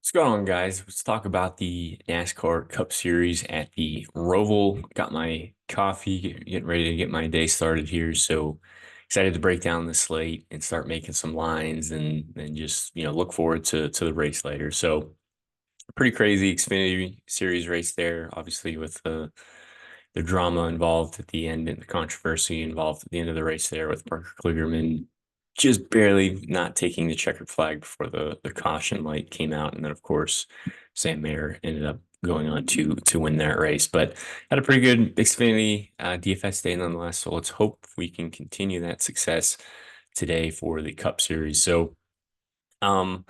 What's going on, guys? Let's talk about the NASCAR Cup Series at the Roval. Got my coffee, getting ready to get my day started here. So excited to break down the slate and start making some lines and just look forward to the race later. So pretty crazy Xfinity Series race there, obviously with the drama involved at the end and the controversy involved at the end of the race there with Parker Kligerman just barely not taking the checkered flag before the caution light came out. And then, of course, Sam Mayer ended up going on to win that race. But had a pretty good Xfinity DFS day nonetheless. So let's hope we can continue that success today for the Cup Series. So, um,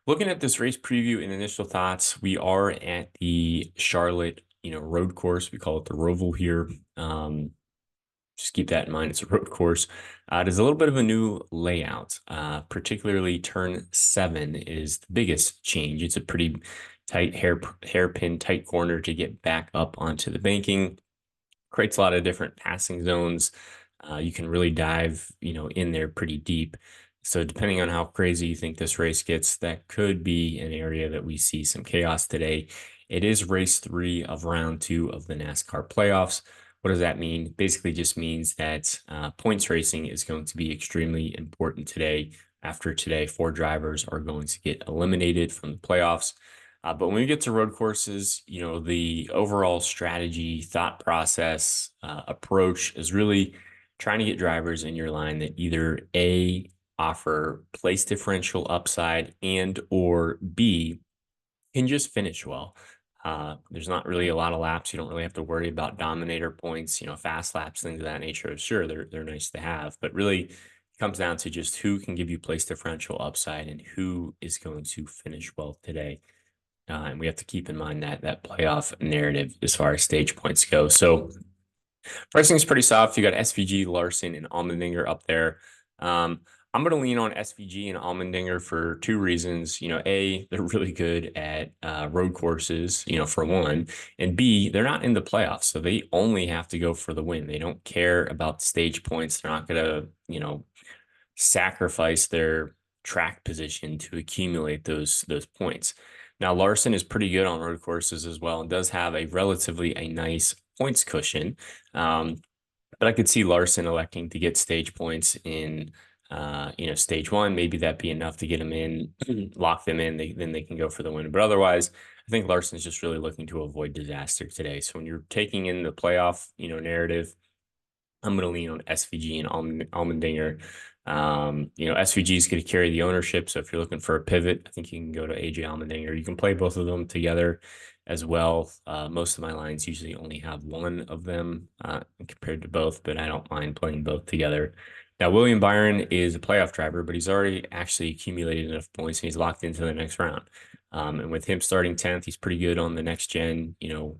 looking at this race preview and initial thoughts, we are at the Charlotte, road course. We call it the Roval here. Just keep that in mind. It's a road course. It is a little bit of a new layout, particularly turn 7 is the biggest change. It's a pretty tight hairpin tight corner to get back up onto the banking. Creates a lot of different passing zones. You can really dive, in there pretty deep. So depending on how crazy you think this race gets, that could be an area that we see some chaos today. It is race 3 of round 2 of the NASCAR playoffs. What does that mean? Basically just means that points racing is going to be extremely important today. After today, 4 drivers are going to get eliminated from the playoffs. But when we get to road courses, the overall strategy, thought process, approach is really trying to get drivers in your line that either A, offer place differential upside, and or B, can just finish well. There's not really a lot of laps. You don't really have to worry about dominator points, fast laps, things of that nature. Sure, they're nice to have, but really it comes down to just who can give you place differential upside and who is going to finish well today. And we have to keep in mind that playoff narrative as far as stage points go. So pricing is pretty soft. You got SVG, Larson, and Allmendinger up there. I'm going to lean on SVG and Allmendinger for 2 reasons. A, they're really good at road courses, for one, and B, they're not in the playoffs, so they only have to go for the win. They don't care about stage points. They're not going to, sacrifice their track position to accumulate those points. Now, Larson is pretty good on road courses as well and does have a nice points cushion. But I could see Larson electing to get stage points in stage 1. Maybe that'd be enough to get them in, lock them in. Then they can go for the win. But otherwise, I think Larson's just really looking to avoid disaster today. So when you're taking in the playoff, narrative, I'm going to lean on SVG and Allmendinger. SVG is going to carry the ownership. So if you're looking for a pivot, I think you can go to AJ Allmendinger. You can play both of them together as well. Most of my lines usually only have one of them compared to both, but I don't mind playing both together. Now, William Byron is a playoff driver, but he's already actually accumulated enough points and he's locked into the next round. And with him starting 10th, he's pretty good on the next gen,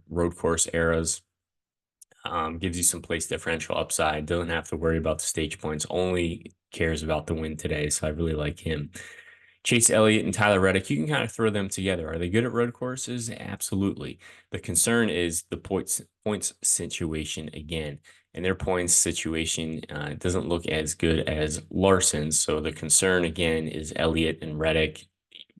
road course eras. Gives you some place differential upside. Doesn't have to worry about the stage points. Only cares about the win today. So I really like him. Chase Elliott and Tyler Reddick, you can kind of throw them together. Are they good at road courses? Absolutely. The concern is the points situation again. And their points situation doesn't look as good as Larson's. So the concern again is Elliott and Reddick.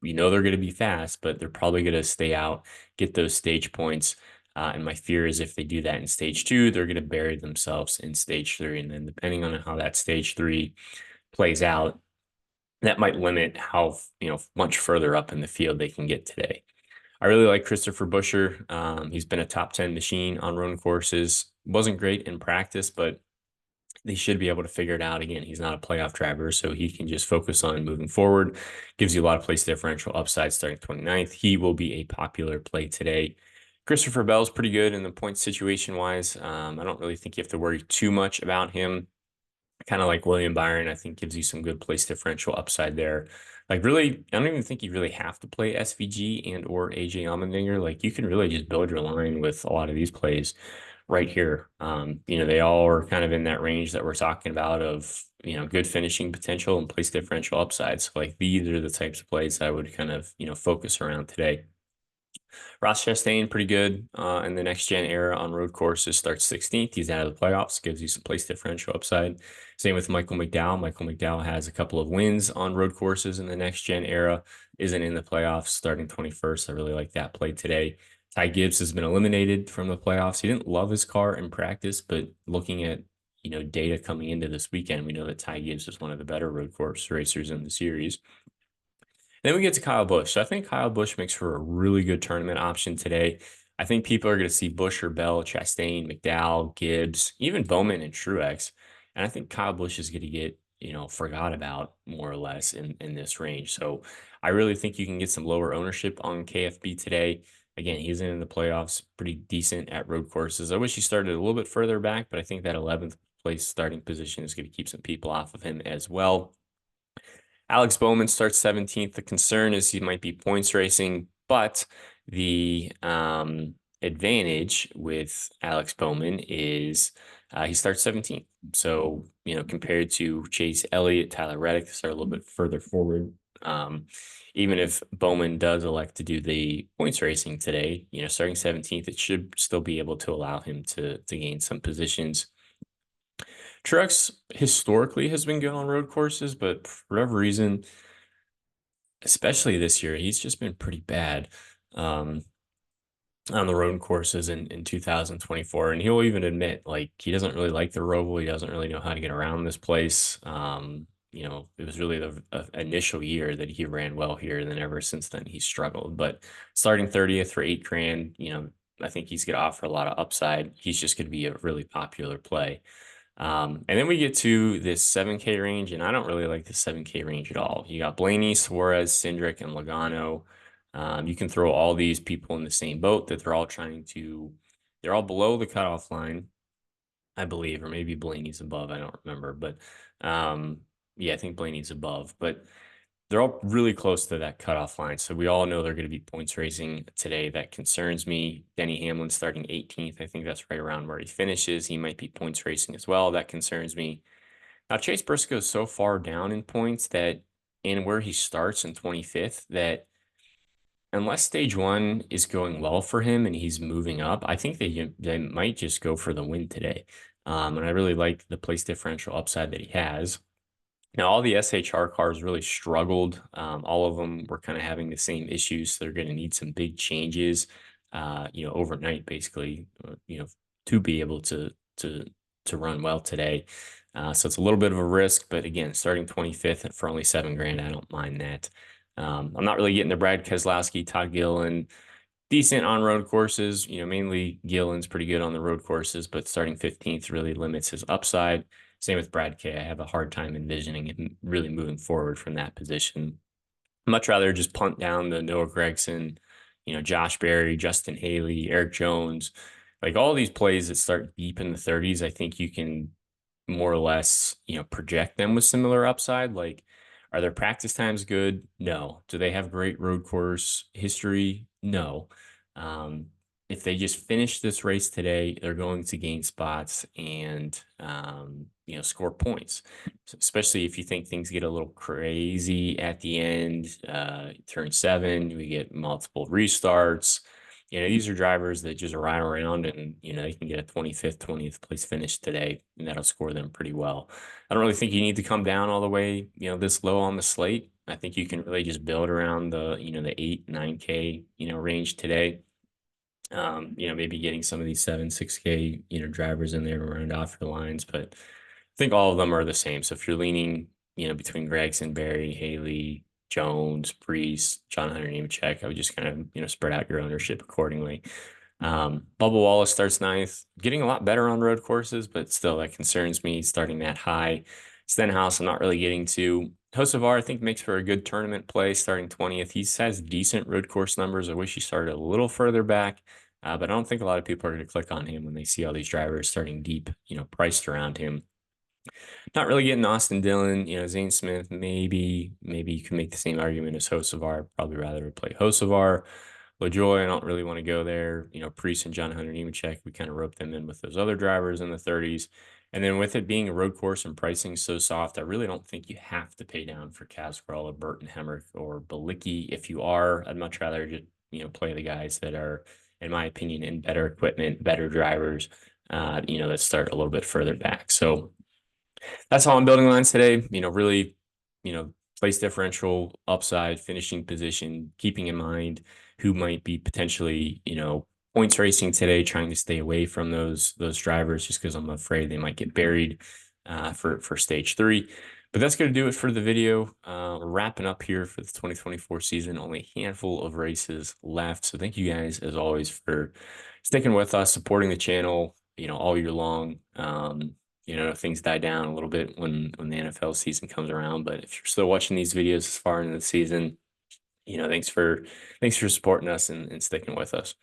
We know they're going to be fast, but they're probably going to stay out, get those stage points. And my fear is if they do that in stage 2, they're going to bury themselves in stage 3. And then depending on how that stage 3 plays out, that might limit how, much further up in the field they can get today. I really like Christopher Buescher. He's been a top 10 machine on road courses. Wasn't great in practice, but they should be able to figure it out. Again, he's not a playoff driver, so he can just focus on moving forward. Gives you a lot of place differential upside starting 29th. He will be a popular play today. Christopher Bell's pretty good in the point situation wise. I don't really think you have to worry too much about him. Kind of like William Byron, I think gives you some good place differential upside there. Like really, I don't even think you really have to play SVG and or AJ Allmendinger. Like you can really just build your line with a lot of these plays right here. They all are kind of in that range that we're talking about of, good finishing potential and place differential upside. So like these are the types of plays I would kind of, focus around today. Ross Chastain, pretty good in the next gen era on road courses, starts 16th. He's out of the playoffs, gives you some place differential upside. Same with Michael McDowell. Michael McDowell has a couple of wins on road courses in the next gen era, isn't in the playoffs, starting 21st. I really like that play today. Ty Gibbs has been eliminated from the playoffs. He didn't love his car in practice, but looking at data coming into this weekend, we know that Ty Gibbs is one of the better road course racers in the series. Then we get to Kyle Busch. So I think Kyle Busch makes for a really good tournament option today. I think people are going to see Busch or Bell, Chastain, McDowell, Gibbs, even Bowman and Truex. And I think Kyle Busch is going to get, forgot about more or less in this range. So I really think you can get some lower ownership on KFB today. Again, he's in the playoffs, pretty decent at road courses. I wish he started a little bit further back, but I think that 11th place starting position is going to keep some people off of him as well. Alex Bowman starts 17th. The concern is he might be points racing, but the advantage with Alex Bowman is he starts 17th. So, compared to Chase Elliott, Tyler Reddick, start a little bit further forward. Even if Bowman does elect to do the points racing today, starting 17th, it should still be able to allow him to gain some positions. Truex historically has been good on road courses, but for whatever reason, especially this year, he's just been pretty bad um, on the road courses in 2024. And he'll even admit, like, he doesn't really like the Roval. He doesn't really know how to get around this place. It was really the initial year that he ran well here. And then ever since then, he's struggled. But starting 30th for 8 grand, I think he's going to offer a lot of upside. He's just going to be a really popular play. And then we get to this 7K range, and I don't really like the 7K range at all. You got Blaney, Suarez, Cindric, and Logano. You can throw all these people in the same boat that they're all below the cutoff line, I believe, or maybe Blaney's above. I don't remember, but yeah, I think Blaney's above, but they're all really close to that cutoff line. So we all know they're going to be points racing today. That concerns me. Denny Hamlin starting 18th. I think that's right around where he finishes. He might be points racing as well. That concerns me. Now, Chase Briscoe is so far down in points that in where he starts in 25th, that unless stage one is going well for him and he's moving up, I think they might just go for the win today. And I really like the place differential upside that he has. Now, all the SHR cars really struggled. All of them were kind of having the same issues. So they're going to need some big changes, overnight, basically, to be able to run well today. So it's a little bit of a risk, but again, starting 25th for only 7 grand, I don't mind that. I'm not really getting the Brad Keselowski, Todd Gilliland, decent on road courses. Mainly Gillen's pretty good on the road courses, but starting 15th really limits his upside. Same with Brad K. I have a hard time envisioning him really moving forward from that position. Much rather just punt down the Noah Gragson, Josh Berry, Justin Haley, Eric Jones, like all these plays that start deep in the 30s. I think you can more or less, project them with similar upside. Like, are their practice times good? No. Do they have great road course history? No. Um, if they just finish this race today, they're going to gain spots and score points. So especially if you think things get a little crazy at the end, turn 7, we get multiple restarts. These are drivers that just ride around and, they can get a 25th, 20th place finish today, and that'll score them pretty well. I don't really think you need to come down all the way, this low on the slate. I think you can really just build around the 8, 9K, range today. Maybe getting some of these 7, 6K, drivers in there to round off your lines, but I think all of them are the same. So if you're leaning, between Gregson, Berry, Haley, Jones, Priest, John Hunter Nemechek, I would just kind of, spread out your ownership accordingly. Bubba Wallace starts 9th, getting a lot better on road courses, but still that concerns me starting that high. Stenhouse, I'm not really getting to. Hocevar, I think, makes for a good tournament play starting 20th. He has decent road course numbers. I wish he started a little further back, but I don't think a lot of people are going to click on him when they see all these drivers starting deep, priced around him. Not really getting Austin Dillon, Zane Smith, maybe you can make the same argument as Hocevar. Probably rather play Hocevar. LaJoy, I don't really want to go there. Priest and John Hunter Nemechek, we kind of rope them in with those other drivers in the 30s. And then with it being a road course and pricing so soft, I really don't think you have to pay down for Cascarella, Burton Hemrick, or Balicki. If you are, I'd much rather just play the guys that are, in my opinion, in better equipment, better drivers, that start a little bit further back. So that's how I'm building lines today. Really, place differential, upside, finishing position, keeping in mind who might be potentially, points racing today, trying to stay away from those drivers just because I'm afraid they might get buried for stage three. But that's going to do it for the video. We're wrapping up here for the 2024 season. Only a handful of races left. So thank you guys, as always, for sticking with us, supporting the channel, all year long. Things die down a little bit when the NFL season comes around. But if you're still watching these videos as far into the season, thanks for supporting us and sticking with us.